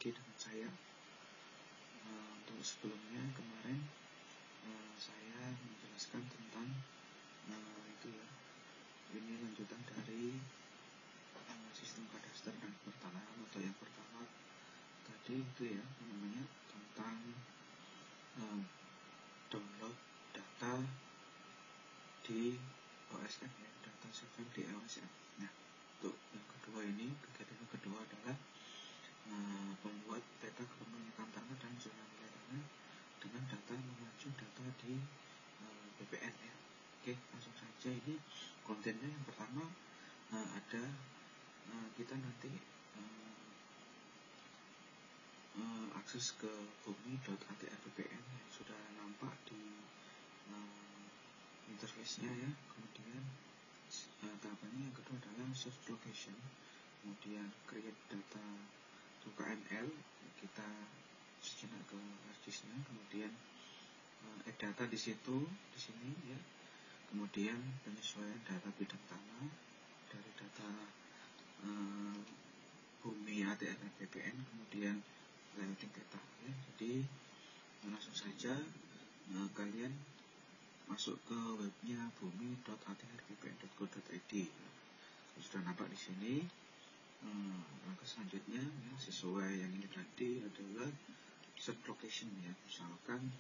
lagi dengan saya. Untuk sebelumnya kemarin saya menjelaskan tentang itu ya, ini lanjutan dari sistem kadaster dan pertanahan, atau yang pertama tadi itu ya namanya tentang download data di OSM ya, data survei di OSM. Nah, untuk yang kedua ini, kegiatan yang kedua adalah membuat peta kepemilikan tanah dan zona nilai tanah dengan data mengacu data di BPN ya. Oke, langsung saja. Ini kontennya yang pertama ada kita nanti akses ke bumi.atr.bpn yang sudah nampak di interface-nya ya. Kemudian tahapannya yang kedua adalah shift location, kemudian create data to KNL, kita sejenak ke harddisk-nya, kemudian add data di situ, di sini ya. Kemudian penyesuaian data bidang tanah dari data bumi ATR BPN, kemudian layouting peta ya. Jadi langsung saja kalian masuk ke webnya bumi.atrbpn.go.id. Sudah nampak di sini. Langkah selanjutnya ya, sesuai yang ini tadi adalah set location ya. Misalkan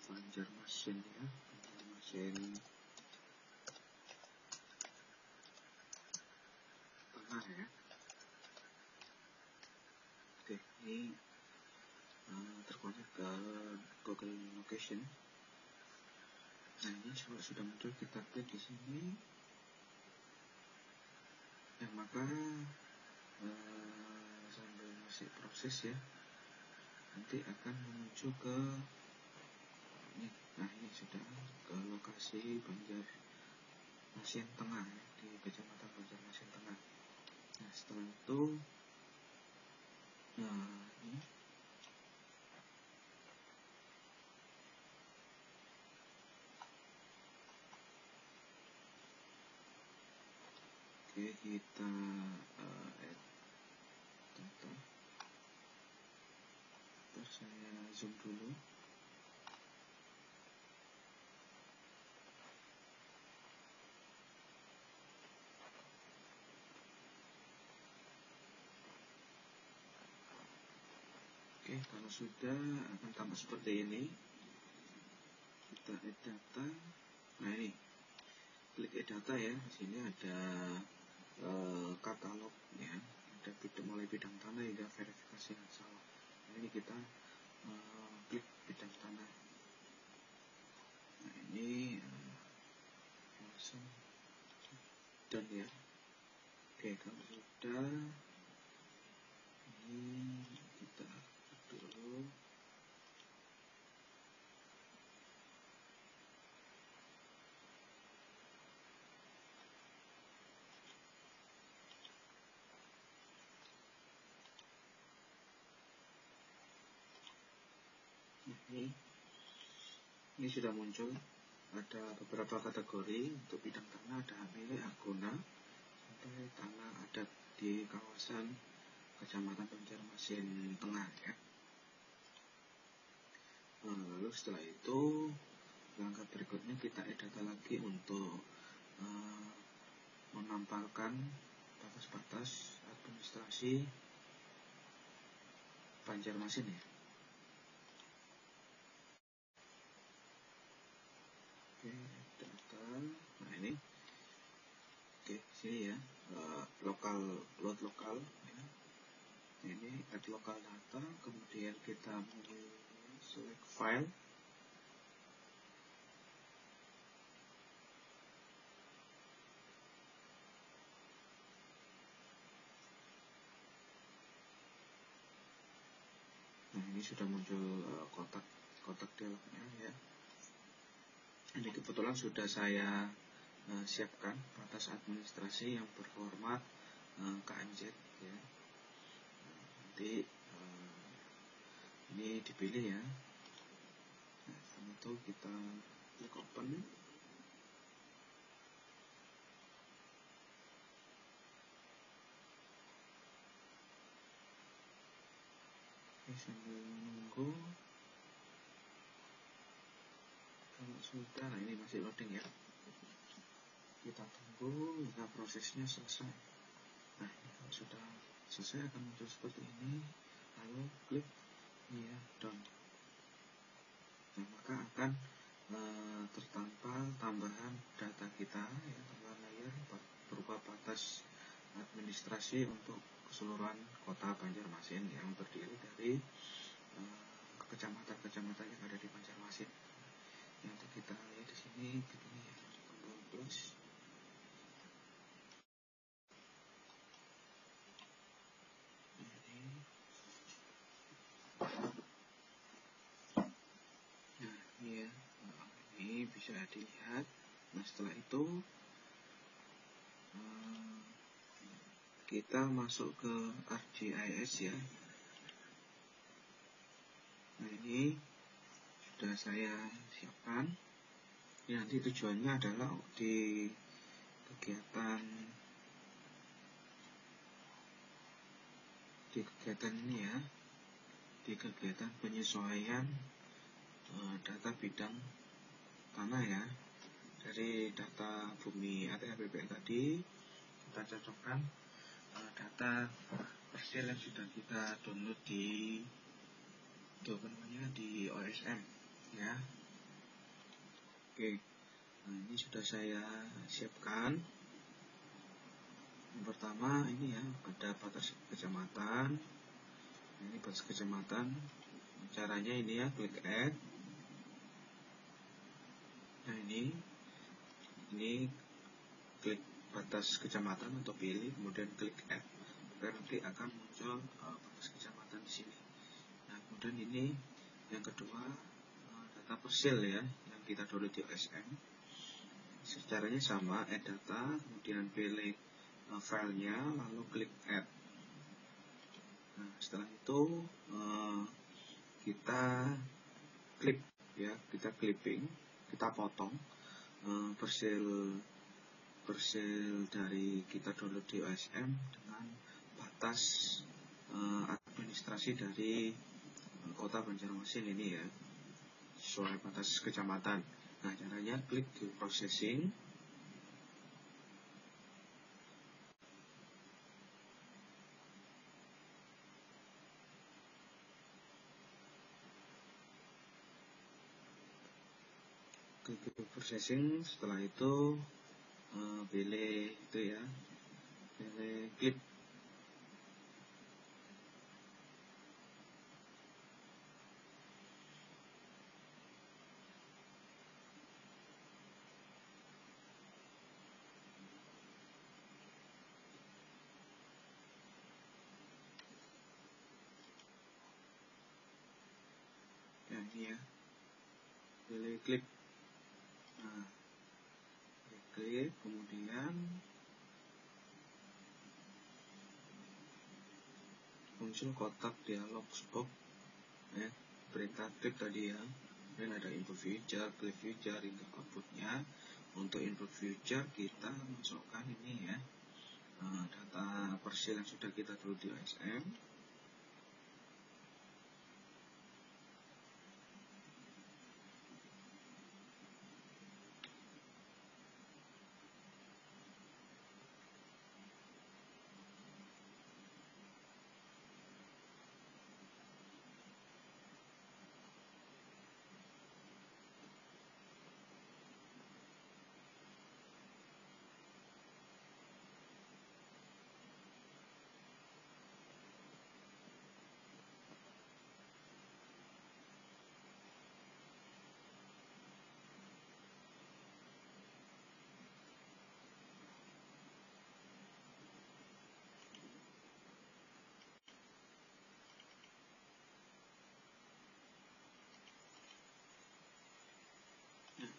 Banjarmasin ya, Banjarmasin Tengah ya. Oke, ini terkonek ke Google Location. Nah, ini sudah muncul, kita klik di sini. Ya, maka sambil masih proses ya, nanti akan menuju ke ini. Nah, ini sudah ke lokasi Banjarmasin Tengah ya, di Kecamatan Banjarmasin Tengah. Nah, setelah itu ini oke, kita add data. Terus saya zoom dulu. Oke, kalau sudah akan tampak seperti ini. Kita add data. Nah, ini klik add data ya. Di sini ada katalog ya, ada mulai bidang tanah hingga verifikasi masalah. Nah, ini kita klik bidang tanah. Nah, ini langsung dan ya. Oke, kalau sudah ini kita dulu. Ini sudah muncul, ada beberapa kategori. Untuk bidang tanah ada hak milik, hak guna, sampai tanah adat di kawasan Kecamatan Banjarmasin Tengah ya. Lalu setelah itu langkah berikutnya kita add data lagi untuk menampilkan batas-batas administrasi Banjarmasin ya. Oke, data. Nah, ini oke, sini ya, load lokal ya. Ini add lokal data, kemudian kita select file. Nah, ini sudah muncul kotak dialognya ya. Ini kebetulan sudah saya siapkan batas administrasi yang berformat KMZ ya. Nanti ini dipilih ya. Nah, setelah itu kita klik open. Sambil menunggu. Kalau sudah, nah ini masih loading ya, kita tunggu hingga prosesnya selesai. Nah, kalau sudah selesai akan muncul seperti ini, lalu klik ya done. Nah, maka akan tertampal tambahan data kita ya, tambahan layer berupa batas administrasi untuk keseluruhan kota Banjarmasin yang terdiri dari kecamatan-kecamatan yang ada di Banjarmasin. Yang kita lihat di sini begini ya, Ctrl plus. Nah, ini ya, ini bisa dilihat. Nah, setelah itu kita masuk ke ArcGIS ya. Nah, ini sudah saya siapkan. Ini nanti tujuannya adalah di kegiatan ini ya, di kegiatan penyesuaian data bidang tanah ya, dari data bumi ATHBPN tadi kita cocokkan data persil yang sudah kita download di OSM ya. Oke, nah ini sudah saya siapkan. Yang pertama ini ya, ada batas kecamatan. Ini batas kecamatan. Caranya ini ya, klik add. Nah ini klik batas kecamatan atau pilih, kemudian klik add. Nanti akan muncul batas kecamatan di sini. Nah, kemudian ini yang kedua, data persil ya, yang kita download di OSM. Caranya sama, add data, kemudian pilih filenya, lalu klik add. Nah, setelah itu kita clip ya, kita clipping, kita potong persil dari kita download di OSM dengan batas administrasi dari kota Banjarmasin ini ya, sesuai batas kecamatan. Nah, caranya klik di processing. Klik di processing, setelah itu pilih itu ya, pilih clip. Ya, ini ya, pilih klik. Nah, klik, kemudian muncul kotak dialog box ya, perintah klik tadi ya. Dan ada input future, klik future, input outputnya. Untuk input future kita masukkan ini ya, data persil yang sudah kita tulis di OSM.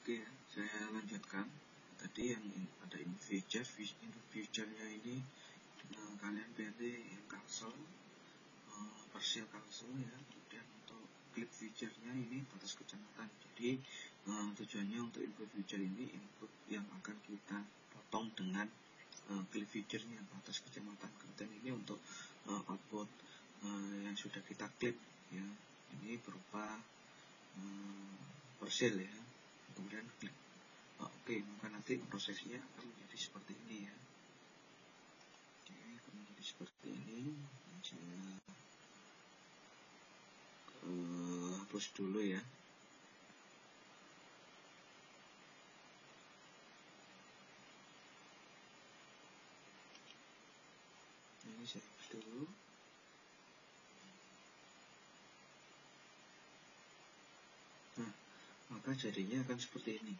Oke, saya lanjutkan. Tadi yang ada input future-nya ini kalian pilih yang Kalsel, persil Kalsel ya. Kemudian untuk klik future-nya ini batas kecamatan. Jadi tujuannya untuk input future ini input yang akan kita potong dengan klik future-nya batas kecamatan. Kemudian ini untuk output yang sudah kita klik ya, ini berupa Persil ya, kemudian klik oke, maka nanti prosesnya akan menjadi seperti ini ya. Oke, akan menjadi seperti ini. Saya hapus dulu ya. Ini saya hapus dulu. Nah, maka jadinya akan seperti ini.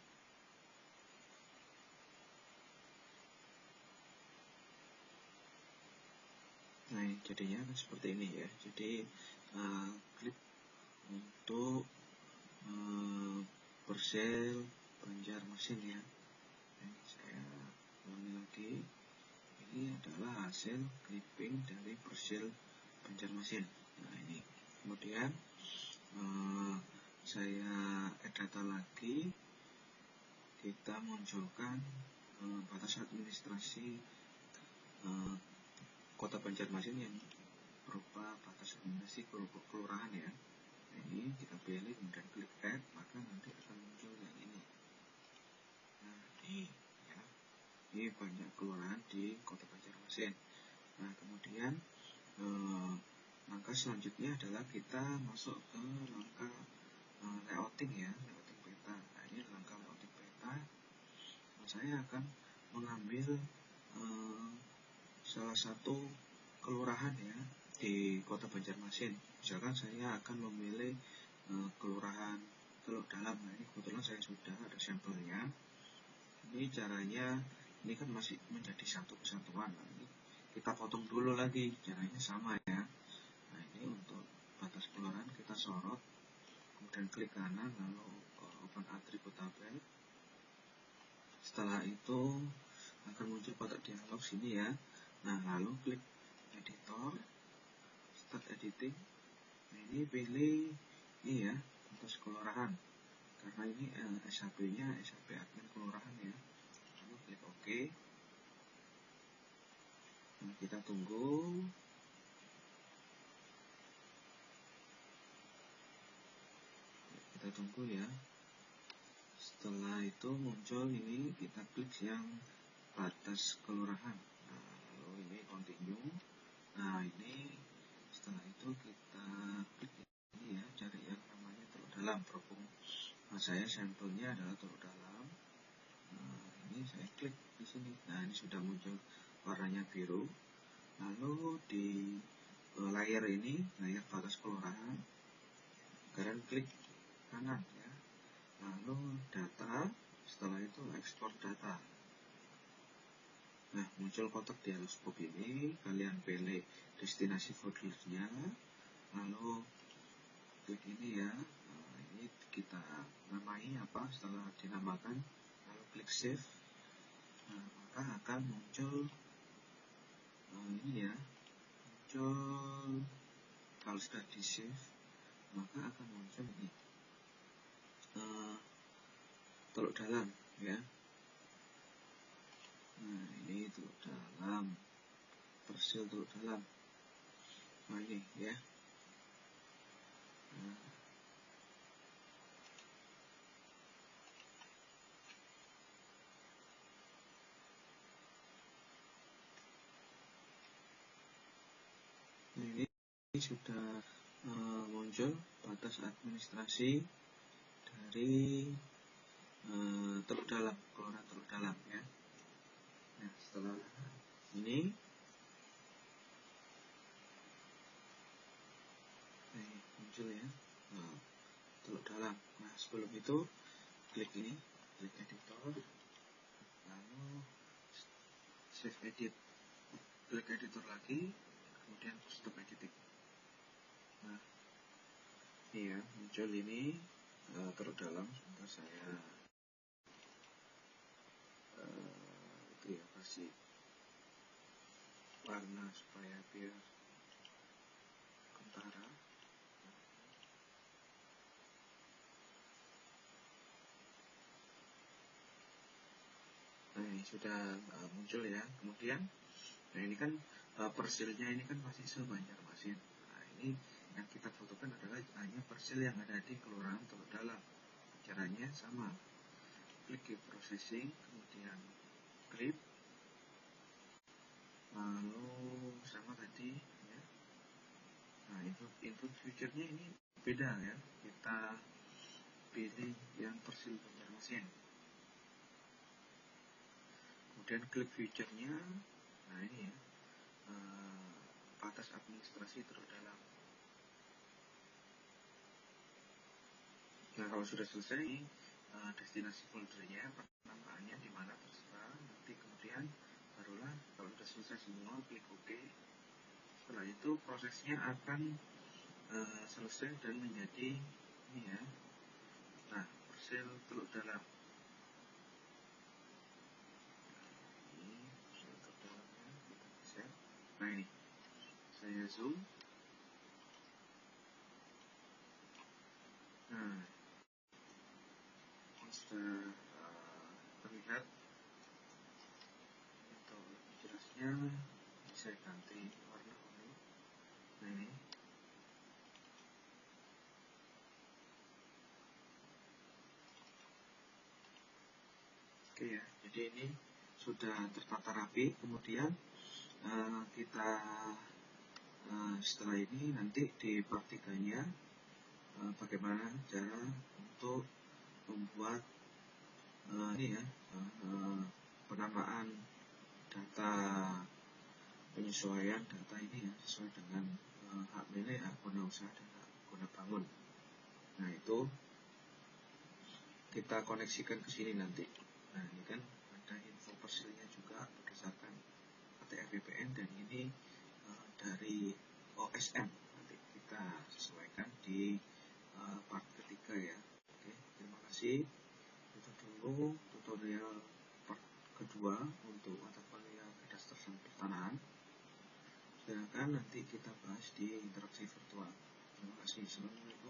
Nah, jadinya akan seperti ini ya. Jadi klik untuk Persil Banjarmasin ya. Ini saya ulangi lagi. Ini adalah hasil clipping dari Persil Banjarmasin. Nah, ini kemudian saya add data lagi. Kita munculkan batas administrasi Kota Banjarmasin yang berupa batas administrasi kelurahan ya. Nah, ini kita pilih kemudian klik add, maka nanti akan muncul yang ini. Nah, ini ya, ini banyak kelurahan di Kota Banjarmasin. Nah, kemudian langkah selanjutnya adalah kita masuk ke langkah layouting ya, layouting peta. Nah, ini langkah layouting peta. Saya akan mengambil salah satu kelurahan ya di Kota Banjarmasin. Misalkan saya akan memilih kelurahan Teluk Dalam. Nah, ini kebetulan saya sudah ada sampelnya. Ini caranya, ini kan masih menjadi satu kesatuan. Nah, ini kita potong dulu lagi, caranya sama ya. Nah, ini untuk batas kelurahan kita sorot, kemudian klik kanan, lalu open attribute tabel. Setelah itu akan muncul kotak dialog sini ya. Nah, lalu klik editor, start editing. Nah, ini pilih ini ya, batas kelurahan. Karena ini SHP-nya SHP admin kelurahan ya. Lalu klik OK. Nah, kita tunggu. Kita tunggu ya. Setelah itu muncul ini, kita klik yang batas kelurahan. Nah, lalu ini continue. Nah, ini setelah itu kita klik ini ya, cari yang namanya Teluk Dalam. Berhubung saya sampelnya adalah Teluk Dalam. Nah, ini saya klik di sini. Nah, ini sudah muncul warnanya biru. Lalu di layar ini, layar batas kelurahan, kalian klik kanan ya. Lalu data, setelah itu ekspor data. Nah, muncul kotak dialog seperti ini. Kalian pilih destinasi foldernya, lalu klik ini ya. Nah, ini kita namai apa setelah dinamakan, lalu klik save. Nah, maka akan muncul ini ya, muncul kalau sudah di save, maka akan muncul ini Teluk Dalam ya. Nah, ini Teluk Dalam, Persil Teluk Dalam. Nah, ini ya. Nah, ini sudah muncul batas administrasi dari Teluk Dalam, kelurahan Teluk Dalam ya. Nah, setelah ini muncul ya Teluk Dalam. Nah, sebelum itu klik ini, klik editor, lalu save edit, klik editor lagi, kemudian stop editing. Nah, ini ya, muncul ini Teluk Dalam. Sebentar saya itu ya, kasih warna supaya biar kentara. Nah, ini sudah muncul ya. Kemudian, nah ini kan persilnya ini kan masih se-Banjarmasin. Nah, ini parcel yang ada di kelurahan Teluk Dalam. Caranya sama, klik di processing, kemudian clip, lalu sama tadi ya. Nah, input future-nya ini beda ya, kita pilih yang Persil Banjarmasin. Kemudian klik future-nya, nah ini ya, batas administrasi Teluk Dalam. Nah, kalau sudah selesai, destinasi foldernya, penamaannya di mana terserah. Nanti kemudian barulah kalau sudah selesai semua, klik OK. Setelah itu prosesnya akan selesai dan menjadi ini ya. Nah, Persil Teluk Dalam. Ini Persil Teluk Dalamnya kita bisa. Nah ini, saya zoom. Nah, sudah terlihat. Untuk lebih jelasnya bisa ganti warna ungu. Nah ini. Oke ya, jadi ini sudah tertata rapi. Kemudian kita setelah ini nanti di part 3-nya bagaimana cara untuk membuat ini ya, penamaan data, penyesuaian data ini ya sesuai dengan hak milik, hak guna usaha dan hak guna bangun. Nah itu kita koneksikan ke sini nanti. Nah ini kan ada info persilnya juga berdasarkan ATR-BPN, dan ini dari OSM. Nanti kita sesuaikan di part ketiga ya. Oke, terima kasih. Itu dulu tutorial part kedua untuk mata kuliah Kadaster dan Pertanahan. Silakan nanti kita bahas di interaksi virtual. Terima kasih. Assalamualaikum.